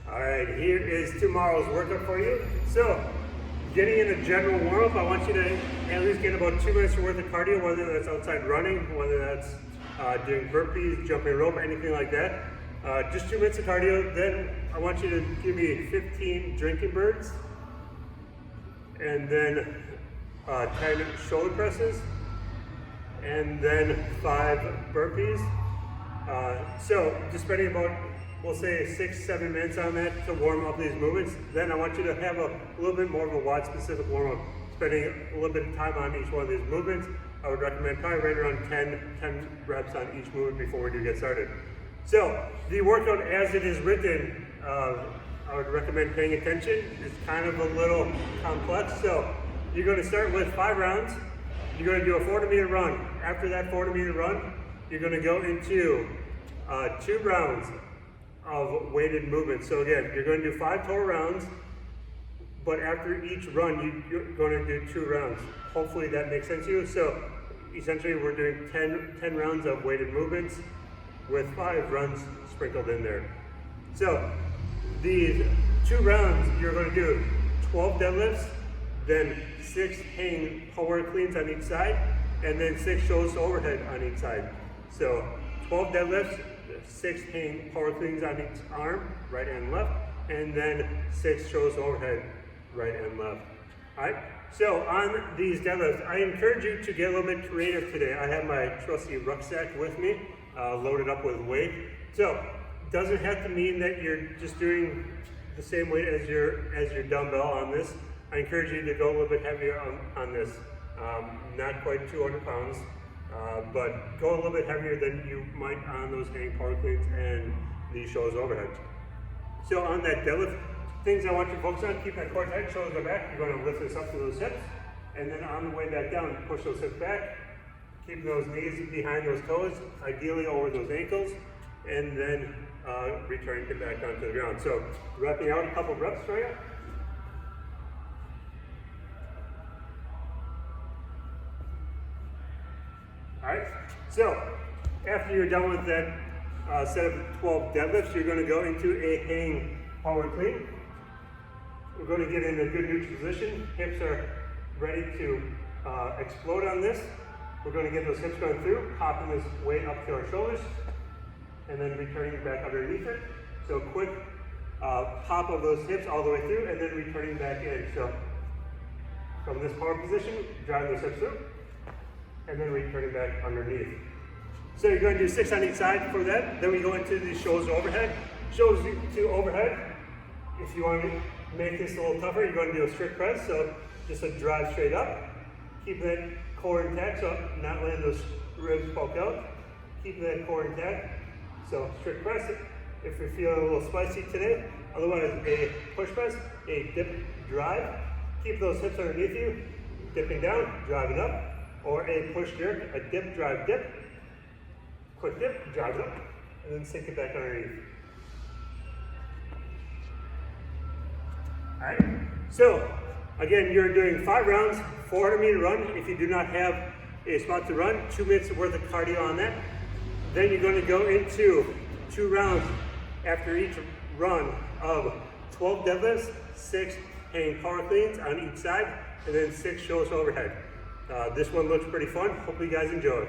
All right, here is tomorrow's workout for you. So, getting in a general warm-up, I want you to at least get about 2 minutes worth of cardio, whether that's outside running, whether that's doing burpees, jumping rope, anything like that. Just 2 minutes of cardio. Then I want you to give me 15 drinking birds, and then 10 shoulder presses, and then 5 burpees. So just spending about, we'll say 6-7 minutes on that to warm up these movements. Then I want you to have a little bit more of a WOD specific warm up, spending a little bit of time on each one of these movements. I would recommend probably right around 10 reps on each movement before we do get started. So the workout as it is written, I would recommend paying attention. It's kind of a little complex. So you're going to start with 5 rounds. You're going to do a 40-meter run. After that 40-meter run, you're going to go into 2 rounds of weighted movement. So again, you're going to do 5 total rounds, but after each run, you're going to do 2 rounds. Hopefully that makes sense to you. So essentially we're doing 10 rounds of weighted movements with 5 runs sprinkled in there. So these 2 rounds, you're going to do 12 deadlifts, then 6 hang power cleans on each side, and then 6 shoulders to overhead on each side. So 12 deadlifts, 6 hang power cleans on each arm, right and left, and then 6 shoulders to overhead, right and left. All right. So on these deadlifts, I encourage you to get a little bit creative today. I have my trusty rucksack with me, loaded up with weight. So it doesn't have to mean that you're just doing the same weight as your dumbbell on this. I encourage you to go a little bit heavier on this. Not quite 200 pounds, but go a little bit heavier than you might on those hang power cleans and the shoulders overhead. So on that deadlift, things I want you to focus on: keep that core tight, shoulders are back. You're going to lift this up to those hips, and then on the way back down, push those hips back, keep those knees behind those toes, ideally over those ankles, and then returning it back down to the ground. So wrapping out a couple reps for you. Alright, so after you're done with that set of 12 deadlifts, you're going to go into a hang power clean. We're going to get in a good neutral position. Hips are ready to explode on this. We're going to get those hips going through, popping this weight up to our shoulders, and then returning back underneath it. So quick pop of those hips all the way through, and then returning back in. So from this power position, drive those hips through, and then returning back underneath. So you're going to do 6 on each side for that. Then we go into the shoulders to overhead. Shoulders to overhead. If you want to make this a little tougher, you're going to do a strict press. So just a drive straight up. Keep that core intact, so not letting those ribs poke out. Keep that core intact. So strict press. If you're feeling a little spicy today, otherwise a push press, a dip drive. Keep those hips underneath you, dipping down, driving up. Or a push jerk, a dip, drive, dip, quick dip, drive it up, and then sink it back underneath. All right, so again, you're doing 5 rounds, 400-meter run. If you do not have a spot to run, 2 minutes worth of cardio on that. Then you're going to go into 2 rounds after each run of 12 deadlifts, 6 hang power cleans on each side, and then 6 shoulders overhead. This one looks pretty fun. Hope you guys enjoy.